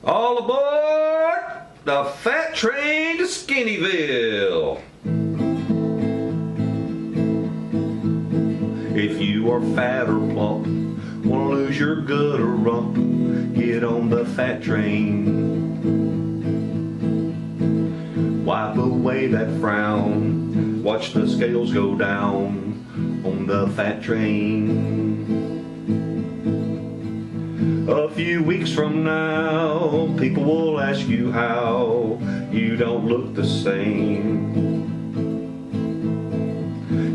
All aboard the fat train to Skinnyville. If you are fat or plump, wanna lose your gut or rump, get on the fat train. Wipe away that frown, watch the scales go down on the fat train. A few weeks from now, people will ask you how you don't look the same.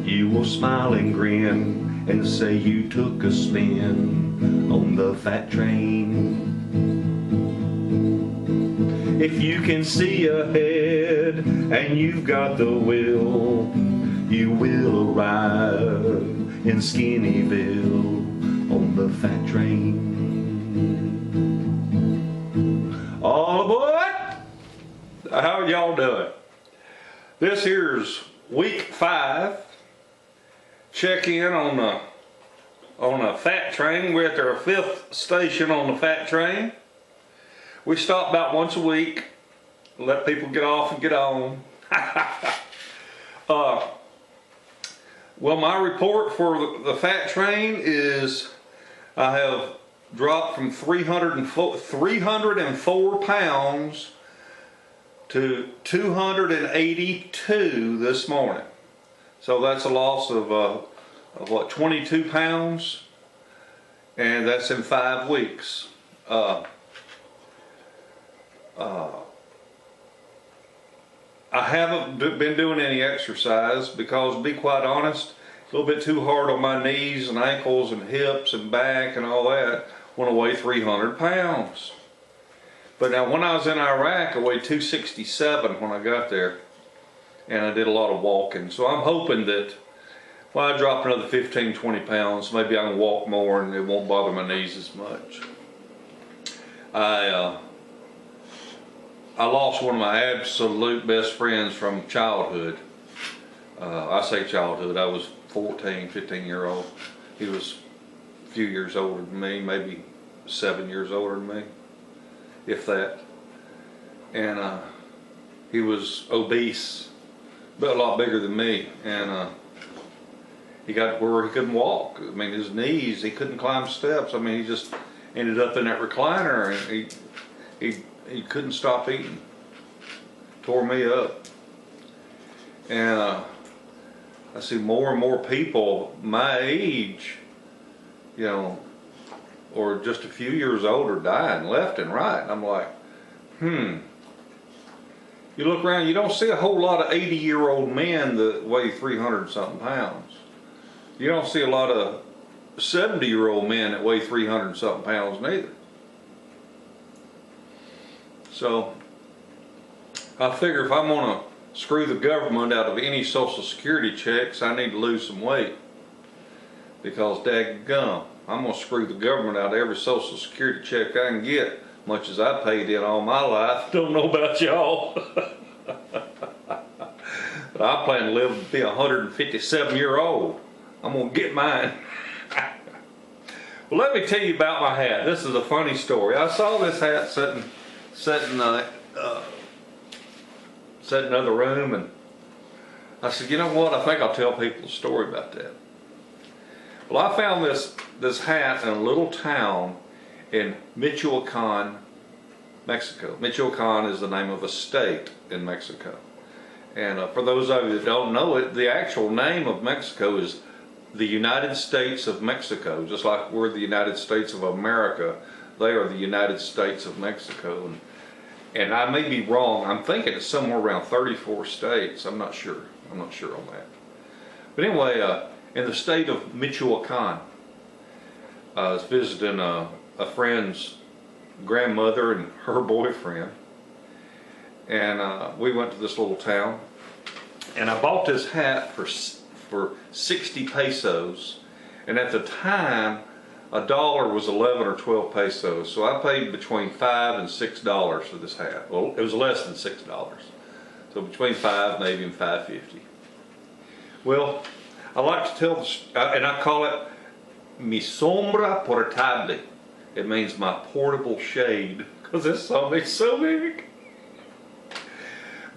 You will smile and grin and say you took a spin on the fat train. If you can see ahead and you've got the will, you will arrive in Skinnyville on the fat train. All aboard! How y'all doing? This here's week 5. Check in on a fat train. We're at our 5th station on the fat train. We stop about once a week, let people get off and get on. Well, my report for the fat train is I have dropped from 304 pounds to 282 this morning. So that's a loss of what, 22 pounds, and that's in 5 weeks. I haven't been doing any exercise because, to be quite honest, a little bit too hard on my knees and ankles and hips and back and all that when I weigh 300 pounds. But now when I was in Iraq, I weighed 267 when I got there, and I did a lot of walking. So I'm hoping that when I drop another 15-20 pounds, maybe I can walk more and it won't bother my knees as much. I lost one of my absolute best friends from childhood. I say childhood, I was 14, 15 year old. He was a few years older than me, maybe 7 years older than me, if that. And he was obese, but a lot bigger than me. And he got to where he couldn't walk. I mean, his knees, he couldn't climb steps. I mean, he just ended up in that recliner, and he couldn't stop eating. Tore me up. And I see more and more people my age, you know, or just a few years older, dying left and right. And I'm like, You look around, you don't see a whole lot of 80-year-old men that weigh 300-something pounds. You don't see a lot of 70-year-old men that weigh 300-something pounds neither. So I figure if I'm gonna screw the government out of any Social Security checks, I need to lose some weight. Because daggum, I'm gonna screw the government out of every Social Security check I can get, much as I paid in all my life. Don't know about y'all. But I plan to live to be 157-year-old. I'm gonna get mine. Well, let me tell you about my hat. This is a funny story. I saw this hat sitting in another room, and I said, you know what? I think I'll tell people a story about that. Well, I found this hat in a little town in Michoacan, Mexico. Michoacan is the name of a state in Mexico. And for those of you that don't know it, the actual name of Mexico is the United States of Mexico. Just like we're the United States of America, they are the United States of Mexico. And I may be wrong. I'm thinking it's somewhere around 34 states. I'm not sure. I'm not sure on that. But anyway, in the state of Michoacan, I was visiting a friend's grandmother and her boyfriend, and we went to this little town, and I bought this hat for 60 pesos, and at the time $1 was 11 or 12 pesos, so I paid between $5 and $6 for this hat. Well, it was less than $6, so between $5 maybe and $5.50. Well, I like to tell and I call it mi sombra portable. It means my portable shade, because this zombie's so big.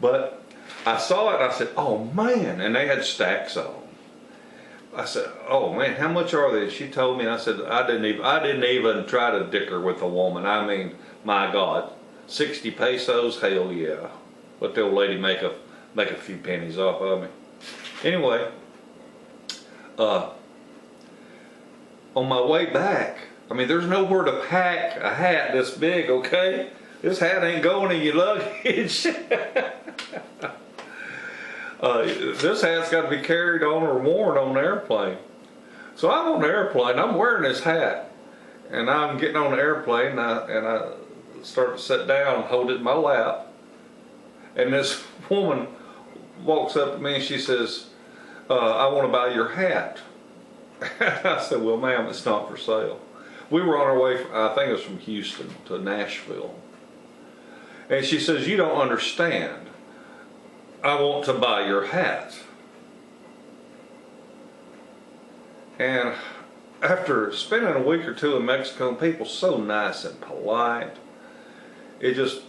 But I saw it and I said, oh man, and they had stacks of them. I said, oh man, how much are they? She told me, and I said, I didn't even try to dicker with a woman. I mean, my God, 60 pesos, hell yeah. Let the old lady make a few pennies off of me. Anyway, on my way back, I mean, there's nowhere to pack a hat this big, okay? This hat ain't going in your luggage. This hat's got to be carried on or worn on the airplane. So I'm on the airplane, I'm wearing this hat, and I'm getting on the airplane, and I start to sit down and hold it in my lap, and this woman walks up to me and she says, I want to buy your hat. I said, well ma'am, it's not for sale. We were on our way, I think it was from Houston to Nashville. And she says, you don't understand. I want to buy your hat. And after spending a week or two in Mexico, people so nice and polite. It just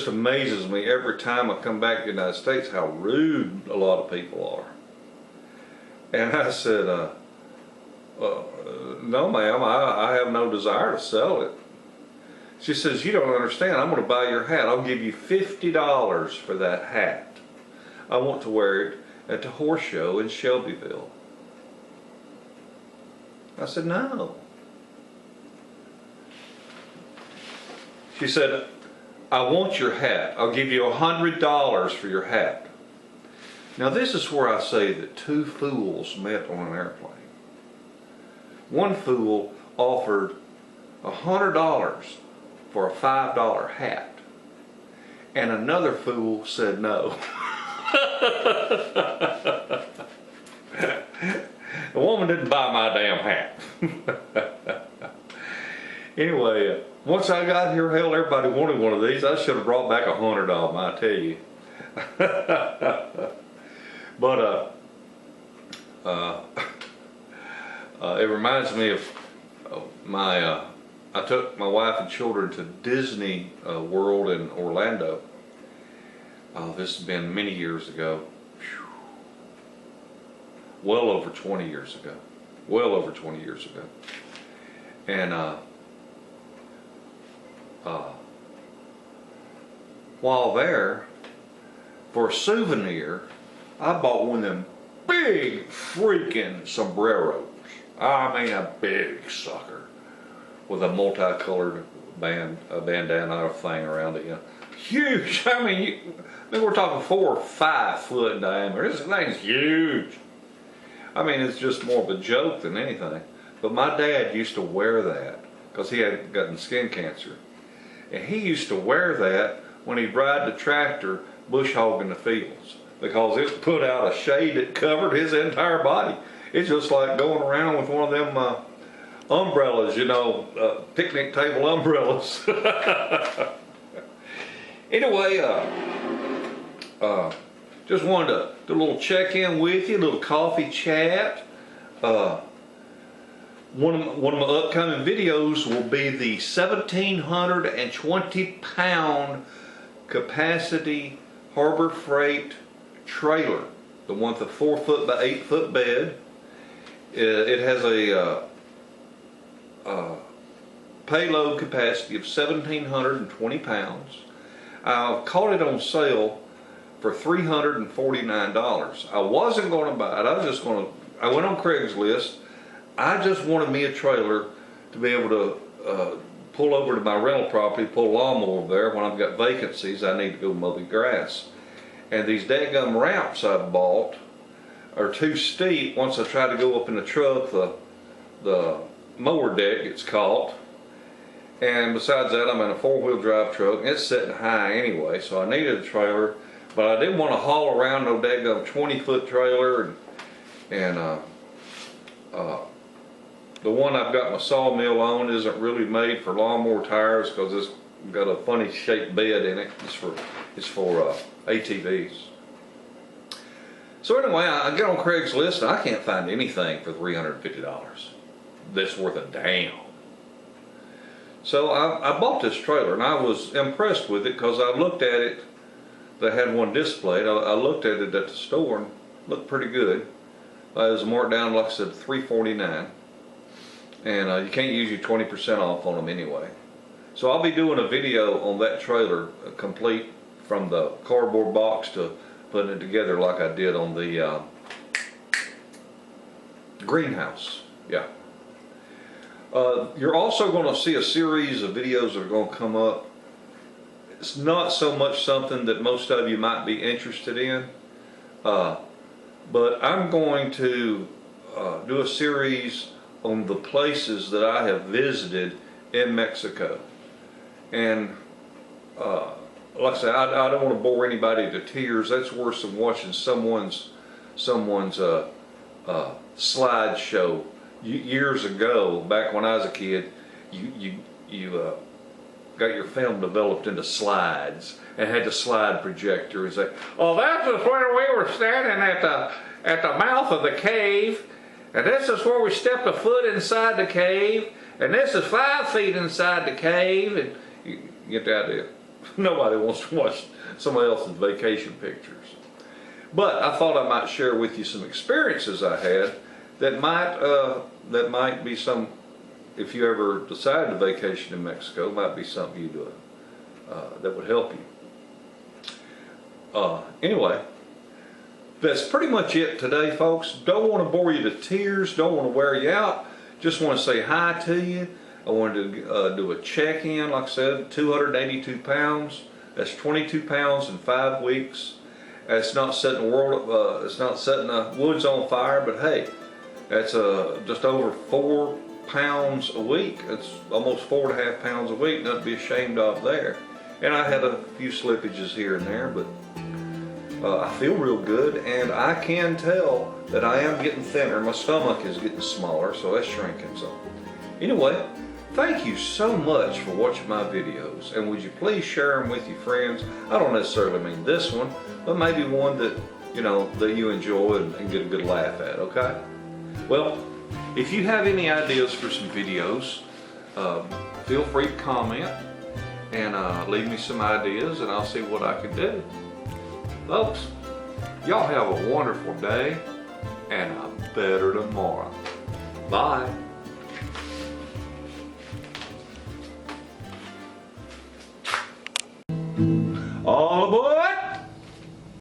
amazes me every time I come back to the United States how rude a lot of people are. And I said, no ma'am, I have no desire to sell it. She says, you don't understand, I'm going to buy your hat. I'll give you $50 for that hat. I want to wear it at the horse show in Shelbyville. I said, no. She said, I want your hat. I'll give you $100 for your hat. Now this is where I say that two fools met on an airplane. One fool offered $100 for a $5 hat, and another fool said no. The woman didn't buy my damn hat. Anyway, once I got here, hell, everybody wanted one of these. I should have brought back 100 of them, I tell you. But it reminds me of I took my wife and children to Disney World in Orlando. This has been many years ago. Well over 20 years ago. Well over 20 years ago. And while there, for a souvenir, I bought one of them big freaking sombreros. I mean a big sucker with a multicolored bandana thing around it. You know. Huge. I mean, we're talking 4 or 5 foot in diameter. This thing's huge. I mean, it's just more of a joke than anything. But my dad used to wear that because he had gotten skin cancer. And he used to wear that when he'd ride the tractor bush hogging the fields, because it put out a shade that covered his entire body. It's just like going around with one of them umbrellas, you know, picnic table umbrellas. Anyway, just wanted to do a little check-in with you, a little coffee chat. One of my upcoming videos will be the 1,720 pound capacity Harbor Freight trailer, the one with a 4 foot by 8 foot bed. It has a payload capacity of 1,720 pounds. I caught it on sale for $349. I wasn't going to buy it. I went on Craigslist. I just wanted me a trailer to be able to pull over to my rental property, pull a lawnmower there. When I've got vacancies, I need to go mow the grass. And these dadgum ramps I bought are too steep. Once I try to go up in the truck, the mower deck gets caught. And besides that, I'm in a 4-wheel drive truck, and it's sitting high anyway, so I needed a trailer. But I didn't want to haul around no dadgum 20-foot trailer. And the one I've got my sawmill on isn't really made for lawnmower tires because it's got a funny shaped bed in it. It's for ATVs. So anyway, I get on Craigslist and I can't find anything for $350 that's worth a damn. So I bought this trailer, and I was impressed with it because I looked at it. They had one displayed. I looked at it at the store and it looked pretty good. It was marked down, like I said, $349, and you can't use your 20% off on them anyway. So I'll be doing a video on that trailer, complete from the cardboard box to putting it together like I did on the greenhouse. Yeah. You're also going to see a series of videos that are going to come up. It's not so much something that most of you might be interested in, but I'm going to do a series on the places that I have visited in Mexico. And like I said, I don't want to bore anybody to tears. That's worse than watching someone's slideshow. Years ago, back when I was a kid, you got your film developed into slides and had the slide projector and say, "Oh, that is where we were standing at the mouth of the cave, and this is where we stepped a foot inside the cave, and this is 5 feet inside the cave," and you get the idea. Nobody wants to watch somebody else's vacation pictures. But I thought I might share with you some experiences I had that might be some, if you ever decide to vacation in Mexico, might be something you do that would help you. Anyway, that's pretty much it today, folks. Don't want to bore you to tears, don't want to wear you out. Just want to say hi to you. I wanted to do a check-in. Like I said, 282 pounds. That's 22 pounds in 5 weeks. It's not setting the woods on fire, but hey, that's just over 4 pounds a week. It's almost 4.5 pounds a week. Nothing to be ashamed of there. And I had a few slippages here and there, but I feel real good, and I can tell that I am getting thinner. My stomach is getting smaller, so that's shrinking. So anyway, thank you so much for watching my videos, and would you please share them with your friends? I don't necessarily mean this one, but maybe one that that you enjoy and get a good laugh at. Okay. Well, if you have any ideas for some videos, feel free to comment and leave me some ideas, and I'll see what I can do. Folks, y'all have a wonderful day and a better tomorrow. Bye. All aboard!